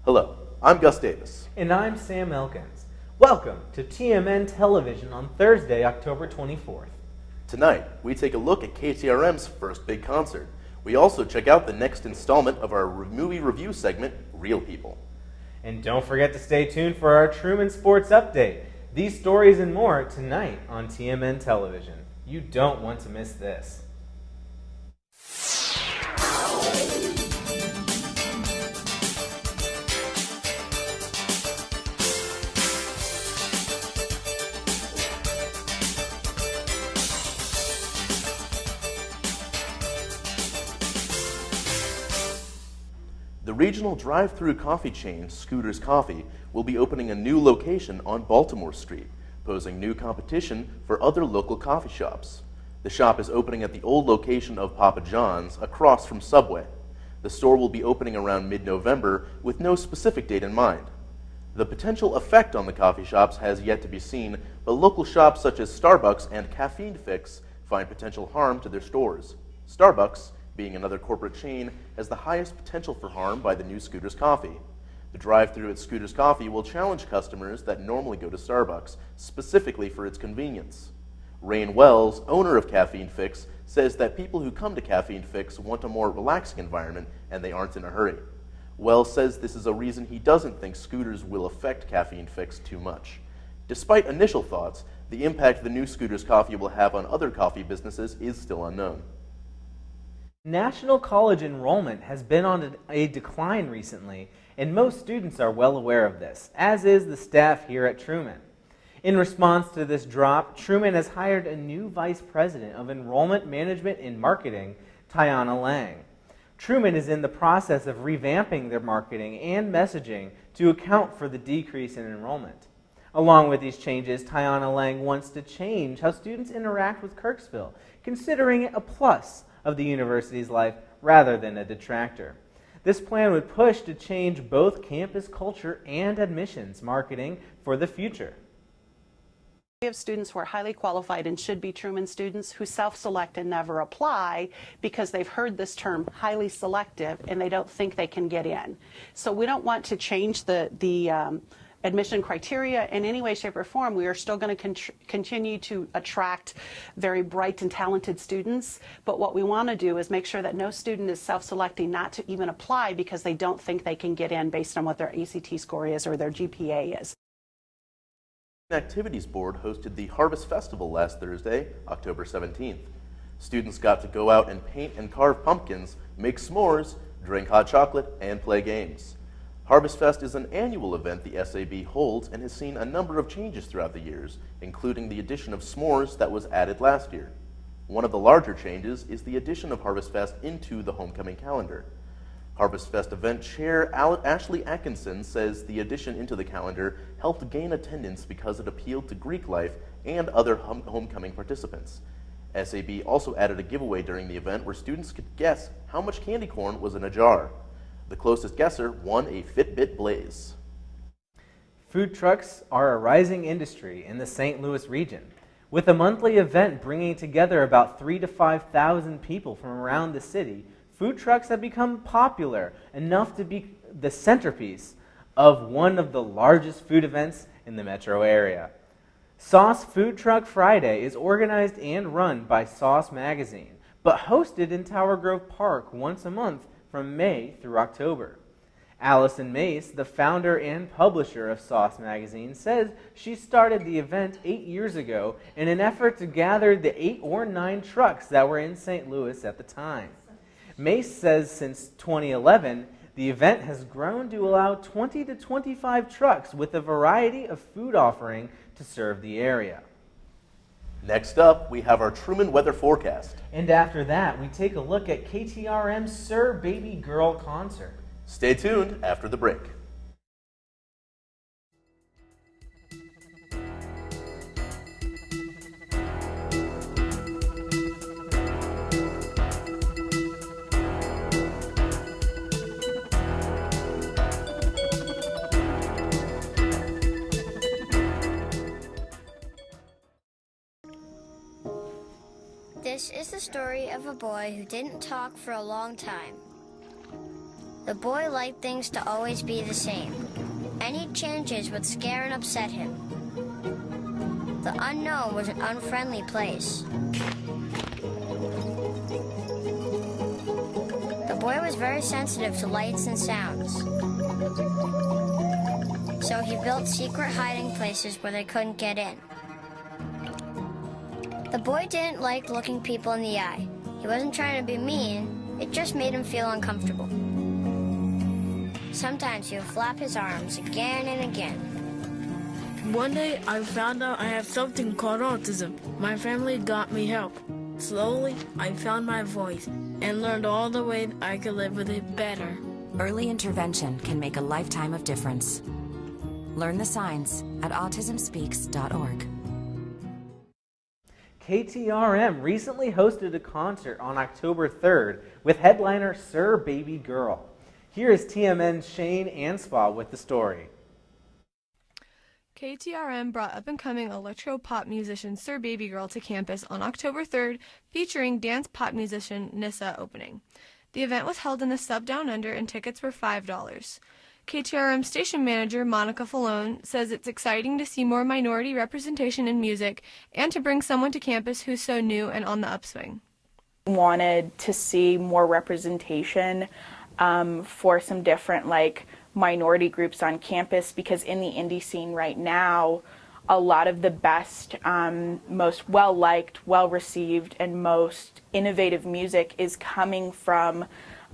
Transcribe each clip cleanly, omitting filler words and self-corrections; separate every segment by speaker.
Speaker 1: Hello, I'm Gus Davis.
Speaker 2: And I'm Sam Elkins. Welcome to TMN Television on Thursday, October 24th.
Speaker 1: Tonight, we take a look at KTRM's first big concert. We also check out the next installment of our movie review segment, Real People.
Speaker 2: And don't forget to stay tuned for our Truman Sports Update. These stories and more tonight on TMN Television. You don't want to miss this.
Speaker 1: The regional drive-through coffee chain, Scooter's Coffee, will be opening a new location on Baltimore Street, posing new competition for other local coffee shops. The shop is opening at the old location of Papa John's across from Subway. The store will be opening around mid-November with no specific date in mind. The potential effect on the coffee shops has yet to be seen, but local shops such as Starbucks and Caffeine Fix find potential harm to their stores. Starbucks, being another corporate chain, has the highest potential for harm by the new Scooter's Coffee. The drive-thru at Scooter's Coffee will challenge customers that normally go to Starbucks, specifically for its convenience. Rain Wells, owner of Caffeine Fix, says that people who come to Caffeine Fix want a more relaxing environment and they aren't in a hurry. Wells says this is a reason he doesn't think Scooters will affect Caffeine Fix too much. Despite initial thoughts, the impact the new Scooter's Coffee will have on other coffee businesses is still unknown.
Speaker 2: National college enrollment has been on a decline recently, and most students are well aware of this, as is the staff here at Truman. In response to this drop, Truman has hired a new vice president of enrollment management and marketing, Tiana Lang. Truman is in the process of revamping their marketing and messaging to account for the decrease in enrollment. Along with these changes, Tiana Lang wants to change how students interact with Kirksville, considering it a plus of the university's life rather than a detractor. This plan would push to change both campus culture and admissions marketing for the future.
Speaker 3: We have students who are highly qualified and should be Truman students who self-select and never apply because they've heard this term highly selective and they don't think they can get in. So we don't want to change the admission criteria in any way, shape, or form. We are still going to continue to attract very bright and talented students, but what we want to do is make sure that no student is self-selecting not to even apply because they don't think they can get in based on what their ACT score is or their GPA is.
Speaker 1: The Activities Board hosted the Harvest Festival last Thursday, October 17th. Students got to go out and paint and carve pumpkins, make s'mores, drink hot chocolate, and play games. Harvest Fest is an annual event the SAB holds and has seen a number of changes throughout the years, including the addition of s'mores that was added last year. One of the larger changes is the addition of Harvest Fest into the homecoming calendar. Harvest Fest event chair Ashley Atkinson says the addition into the calendar helped gain attendance because it appealed to Greek life and other homecoming participants. SAB also added a giveaway during the event where students could guess how much candy corn was in a jar. The closest guesser won a Fitbit Blaze.
Speaker 2: Food trucks are a rising industry in the St. Louis region, with a monthly event bringing together about 3,000 to 5,000 people from around the city. Food trucks have become popular enough to be the centerpiece of one of the largest food events in the metro area. Sauce Food Truck Friday is organized and run by Sauce Magazine, but hosted in Tower Grove Park once a month from May through October. Allison Mace, the founder and publisher of Sauce Magazine, says she started the event 8 years ago in an effort to gather the 8 or 9 trucks that were in St. Louis at the time. Mace says since 2011, the event has grown to allow 20 to 25 trucks with a variety of food offering to serve the area.
Speaker 1: Next up, we have our Truman weather forecast.
Speaker 2: And after that, we take a look at KTRM's Sir Baby Girl concert.
Speaker 1: Stay tuned after the break.
Speaker 4: This is the story of a boy who didn't talk for a long time. The boy liked things to always be the same. Any changes would scare and upset him. The unknown was an unfriendly place. The boy was very sensitive to lights and sounds. So he built secret hiding places where they couldn't get in. The boy didn't like looking people in the eye. He wasn't trying to be mean, it just made him feel uncomfortable. Sometimes he would flap his arms again and again.
Speaker 5: One day I found out I have something called autism. My family got me help. Slowly, I found my voice and learned all the ways I could live with it better.
Speaker 6: Early intervention can make a lifetime of difference. Learn the signs at autismspeaks.org.
Speaker 2: KTRM recently hosted a concert on October 3rd with headliner Sir Baby Girl. Here is TMN's Shane Anspaugh with the story.
Speaker 7: KTRM brought up-and-coming electro-pop musician Sir Baby Girl to campus on October 3rd, featuring dance pop musician Nissa opening. The event was held in the Sub Down Under, and tickets were $5. KTRM station manager Monica Falone says it's exciting to see more minority representation in music and to bring someone to campus who's so new and on the upswing.
Speaker 8: Wanted to see more representation for some different minority groups on campus, because in the indie scene right now, a lot of the best, most well-liked, well-received, and most innovative music is coming from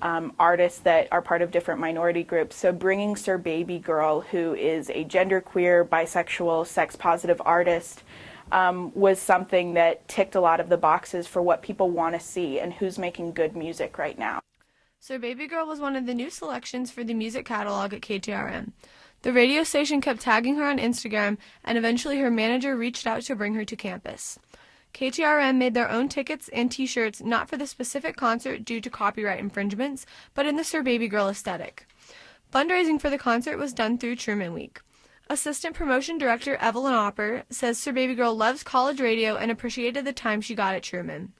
Speaker 8: artists that are part of different minority groups. So bringing Sir Baby Girl, who is a genderqueer, bisexual, sex-positive artist, was something that ticked a lot of the boxes for what people want to see and who's making good music right now.
Speaker 7: Sir Baby Girl was one of the new selections for the music catalog at KTRM. The radio station kept tagging her on Instagram, and eventually her manager reached out to bring her to campus. KTRM made their own tickets and t-shirts, not for the specific concert due to copyright infringements, but in the Sir Baby Girl aesthetic. Fundraising for the concert was done through Truman Week. Assistant Promotion Director Evelyn Opper says Sir Baby Girl loves college radio and appreciated the time she got at Truman.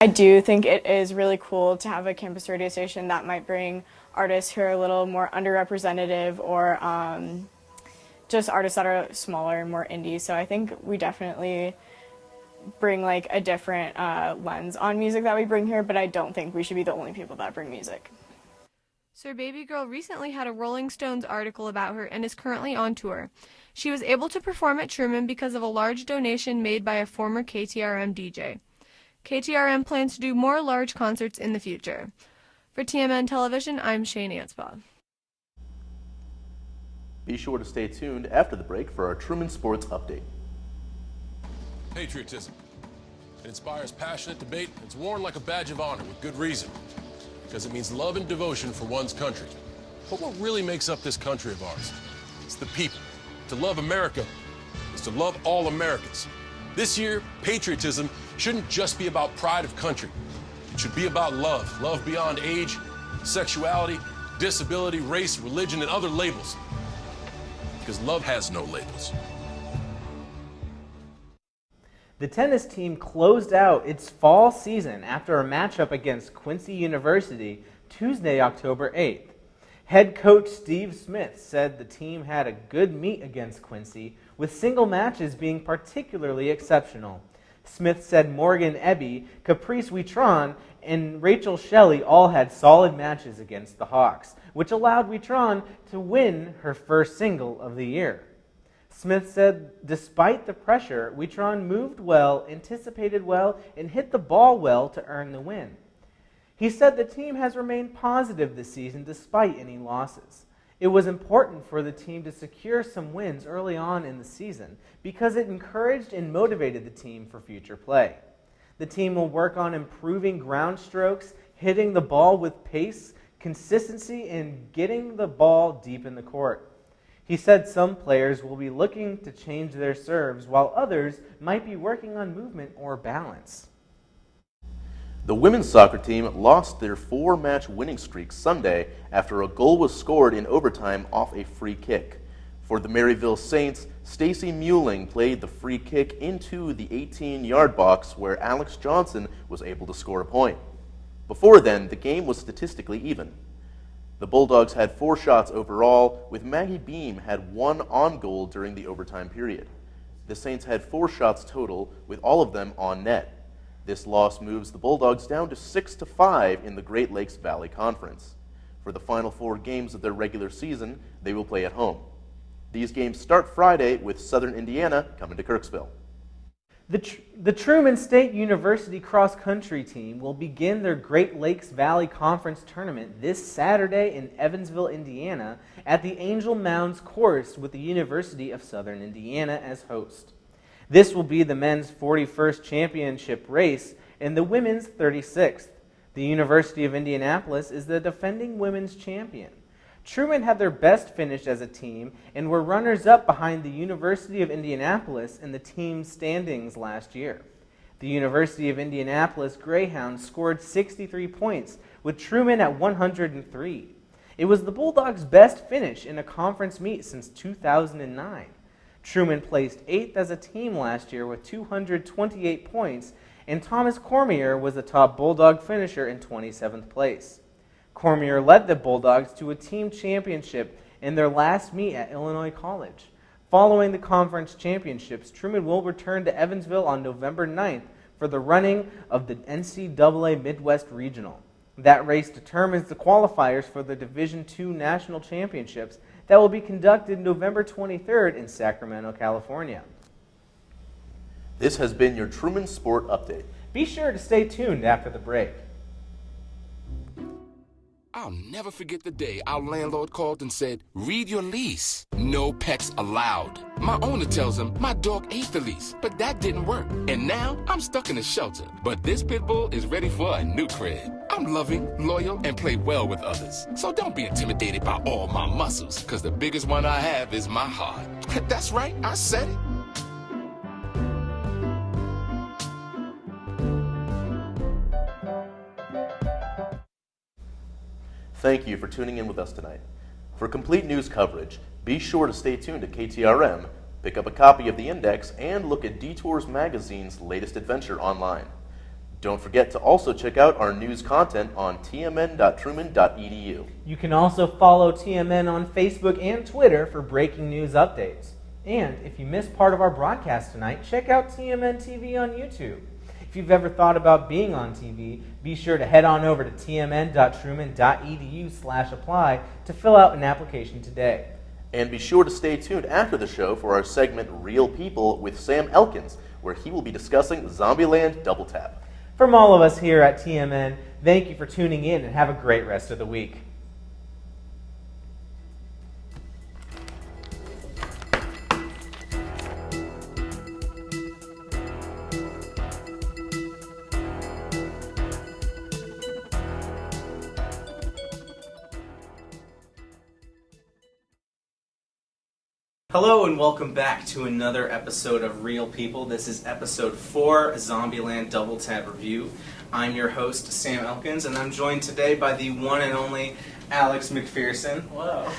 Speaker 9: I do think it is really cool to have a campus radio station that might bring artists who are a little more underrepresented or just artists that are smaller and more indie. So I think we definitely bring a different lens on music that we bring here, but I don't think we should be the only people that bring music.
Speaker 7: Sir Baby Girl recently had a Rolling Stones article about her and is currently on tour. She was able to perform at Truman because of a large donation made by a former KTRM DJ. KTRM plans to do more large concerts in the future. For TMN Television, I'm Shane Anspaugh.
Speaker 1: Be sure to stay tuned after the break for our Truman Sports Update.
Speaker 10: Patriotism. It inspires passionate debate. It's worn like a badge of honor with good reason, because it means love and devotion for one's country. But what really makes up this country of ours? It's the people. To love America is to love all Americans. This year, patriotism shouldn't just be about pride of country. It should be about love. Love beyond age, sexuality, disability, race, religion, and other labels. Because love has no labels.
Speaker 2: The tennis team closed out its fall season after a matchup against Quincy University Tuesday, October 8th. Head coach Steve Smith said the team had a good meet against Quincy, with single matches being particularly exceptional. Smith said Morgan Ebby, Caprice Huitron, and Rachel Shelley all had solid matches against the Hawks, which allowed Huitron to win her first single of the year. Smith said despite the pressure, Huitron moved well, anticipated well, and hit the ball well to earn the win. He said the team has remained positive this season despite any losses. It was important for the team to secure some wins early on in the season because it encouraged and motivated the team for future play. The team will work on improving ground strokes, hitting the ball with pace, consistency, and getting the ball deep in the court. He said some players will be looking to change their serves while others might be working on movement or balance.
Speaker 1: The women's soccer team lost their 4-match winning streak Sunday after a goal was scored in overtime off a free kick. For the Maryville Saints, Stacy Muehling played the free kick into the 18-yard box where Alex Johnson was able to score a point. Before then, the game was statistically even. The Bulldogs had 4 shots overall, with Maggie Beam had 1 on goal during the overtime period. The Saints had 4 shots total, with all of them on net. This loss moves the Bulldogs down to 6-5 in the Great Lakes Valley Conference. For the final 4 games of their regular season, they will play at home. These games start Friday with Southern Indiana coming to Kirksville.
Speaker 2: The Truman State University cross-country team will begin their Great Lakes Valley Conference tournament this Saturday in Evansville, Indiana, at the Angel Mounds course with the University of Southern Indiana as host. This will be the men's 41st championship race and the women's 36th. The University of Indianapolis is the defending women's champion. Truman had their best finish as a team and were runners-up behind the University of Indianapolis in the team standings last year. The University of Indianapolis Greyhounds scored 63 points, with Truman at 103. It was the Bulldogs' best finish in a conference meet since 2009. Truman placed 8th as a team last year with 228 points, and Thomas Cormier was the top Bulldog finisher in 27th place. Cormier led the Bulldogs to a team championship in their last meet at Illinois College. Following the conference championships, Truman will return to Evansville on November 9th for the running of the NCAA Midwest Regional. That race determines the qualifiers for the Division II National Championships that will be conducted November 23rd in Sacramento, California.
Speaker 1: This has been your Truman Sport Update.
Speaker 2: Be sure to stay tuned after the break.
Speaker 11: I'll never forget the day our landlord called and said, "Read your lease. No pets allowed." My owner tells him my dog ate the lease, but that didn't work. And now I'm stuck in a shelter. But this pit bull is ready for a new crib. I'm loving, loyal, and play well with others. So don't be intimidated by all my muscles, because the biggest one I have is my heart. That's right, I said it.
Speaker 1: Thank you for tuning in with us tonight. For complete news coverage, be sure to stay tuned to KTRM, pick up a copy of the Index, and look at Detours Magazine's latest adventure online. Don't forget to also check out our news content on tmn.truman.edu.
Speaker 2: You can also follow TMN on Facebook and Twitter for breaking news updates. And if you missed part of our broadcast tonight, check out TMN TV on YouTube. If you've ever thought about being on TV, be sure to head on over to tmn.truman.edu/apply to fill out an application today.
Speaker 1: And be sure to stay tuned after the show for our segment Real People with Sam Elkins, where he will be discussing Zombieland Double Tap.
Speaker 2: From all of us here at TMN, thank you for tuning in and have a great rest of the week. Hello and welcome back to another episode of Real People. This is episode 4, Zombieland Double Tap Review. I'm your host, Sam Elkins, and I'm joined today by the one and only Alex McPherson.
Speaker 12: Hello.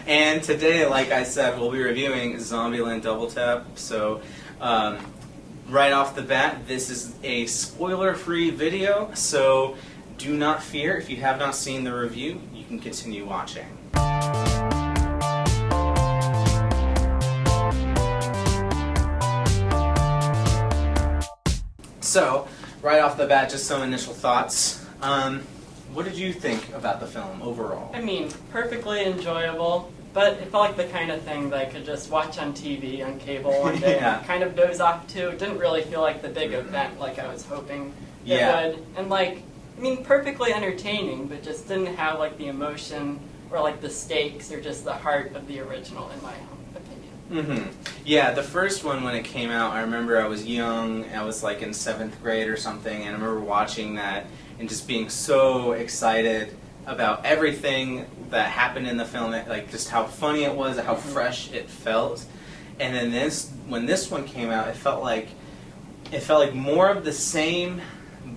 Speaker 2: And today, like I said, we'll be reviewing Zombieland Double Tap. So, right off the bat, this is a spoiler-free video, so do not fear. If you have not seen the review, you can continue watching. So, right off the bat, just some initial thoughts. What did you think about the film overall?
Speaker 12: I mean, perfectly enjoyable, but it felt like the kind of thing that I could just watch on TV, on cable one day,
Speaker 2: Yeah.
Speaker 12: and kind of doze off to. It didn't really feel like the big event like I was hoping it would. And perfectly entertaining, but just didn't have like the emotion or like the stakes or just the heart of the original in my opinion.
Speaker 2: Mm-hmm. Yeah, the first one when it came out, I remember I was young, I was like in 7th grade or something, and I remember watching that and just being so excited about everything that happened in the film, like just how funny it was, how fresh it felt. And then when this one came out, it felt like more of the same,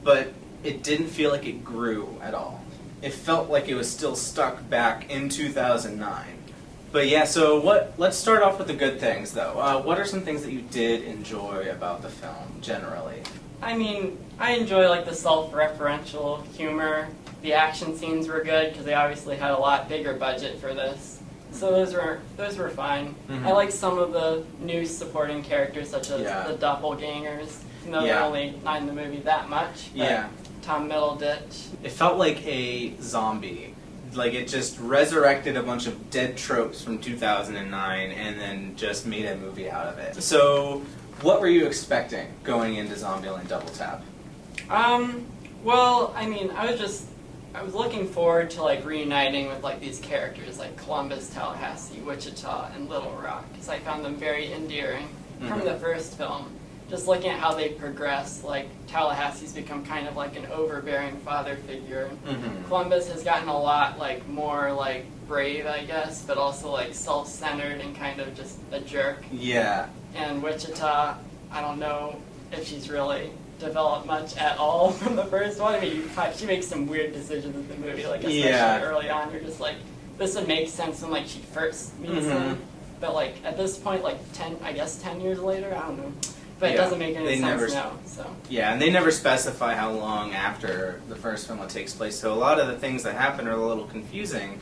Speaker 2: but it didn't feel like it grew at all. It felt like it was still stuck back in 2009. But yeah, so let's start off with the good things, though. What are some things that you did enjoy about the film, generally?
Speaker 12: I mean, I enjoy like the self-referential humor. The action scenes were good because they obviously had a lot bigger budget for this. So those were fine. Mm-hmm. I like some of the new supporting characters, such as the doppelgangers. Even though they're only not in the movie that much. But Tom Middleditch.
Speaker 2: It felt like a zombie. Like it just resurrected a bunch of dead tropes from 2009 and then just made a movie out of it. So, what were you expecting going into Zombieland Double Tap?
Speaker 12: Well, I mean, I was looking forward to like reuniting with like these characters like Columbus, Tallahassee, Wichita, and Little Rock because I found them very endearing from the first film. Just looking at how they progress, like Tallahassee's become kind of like an overbearing father figure. Mm-hmm. Columbus has gotten a lot like more like brave, I guess, but also like self-centered and kind of just a jerk.
Speaker 2: Yeah.
Speaker 12: And Wichita, I don't know if she's really developed much at all from the first one. I mean, she makes some weird decisions in the movie, like especially early on. You're just like, this would make sense when like she first meets him, but like at this point, like 10 years later, I don't know. But it doesn't make any sense now. So.
Speaker 2: Yeah, and they never specify how long after the first film it takes place, so a lot of the things that happen are a little confusing.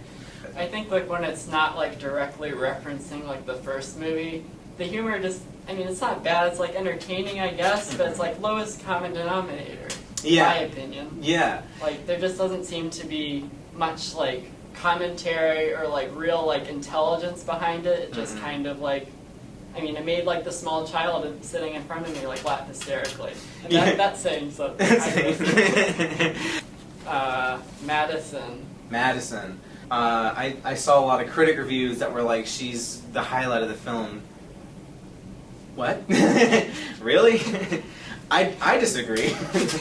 Speaker 12: I think like when it's not like directly referencing like the first movie, the humor just, I mean, it's not bad, it's like entertaining, I guess, but it's like lowest common denominator, in my opinion.
Speaker 2: Yeah.
Speaker 12: Like there just doesn't seem to be much like commentary or like real like intelligence behind it. It just kind of like, I mean, it made like the small child sitting in front of me like laugh hysterically. And that's saying something.
Speaker 2: Madison. I saw a lot of critic reviews that were like, she's the highlight of the film. What? Really? I disagree.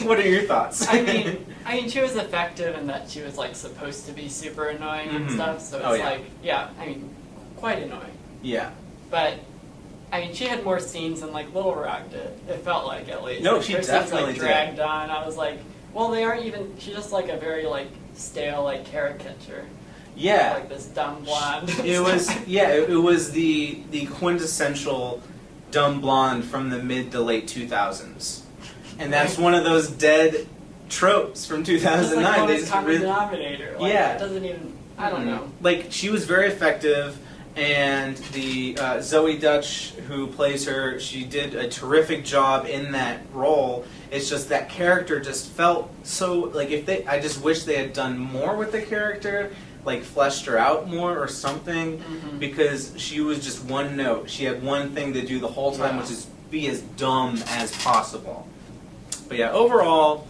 Speaker 2: What are your thoughts?
Speaker 12: I mean, she was effective in that she was like supposed to be super annoying and stuff. So it's I mean, quite annoying.
Speaker 2: Yeah.
Speaker 12: But I mean, she had more scenes than like Little Rock did. It felt like, at least.
Speaker 2: No, she definitely
Speaker 12: did. Dragged on. I was like, well, they aren't even. She's just like a very like stale like caricature.
Speaker 2: Yeah.
Speaker 12: Like this dumb blonde.
Speaker 2: It was it was the quintessential dumb blonde from the mid to late 2000s, and that's one of those dead tropes from 2009.
Speaker 12: Just like lowest common denominator. Like, it doesn't even. I don't know.
Speaker 2: Like she was very effective. And the Zoe Dutch, who plays her, she did a terrific job in that role. It's just that character just felt so like I just wish they had done more with the character, like fleshed her out more or something, because she was just one note. She had one thing to do the whole time, which is be as dumb as possible. But yeah, overall,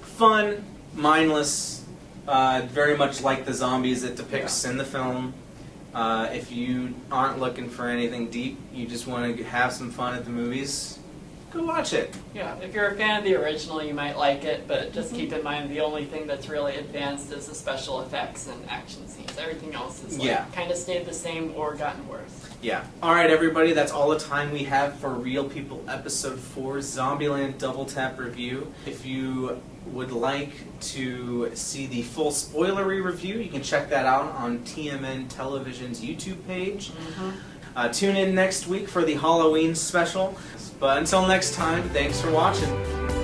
Speaker 2: fun, mindless, very much like the zombies it depicts in the film. If you aren't looking for anything deep, you just want to have some fun at the movies, go watch it.
Speaker 12: Yeah, if you're a fan of the original, you might like it, but just keep in mind the only thing that's really advanced is the special effects and action scenes. Everything else is kind of stayed the same or gotten worse.
Speaker 2: Yeah. All right, everybody, that's all the time we have for Real People Episode 4 Zombieland Double Tap Review. If you would like to see the full spoilery review, you can check that out on TMN Television's YouTube page. Tune in next week for the Halloween special. But until next time, thanks for watching.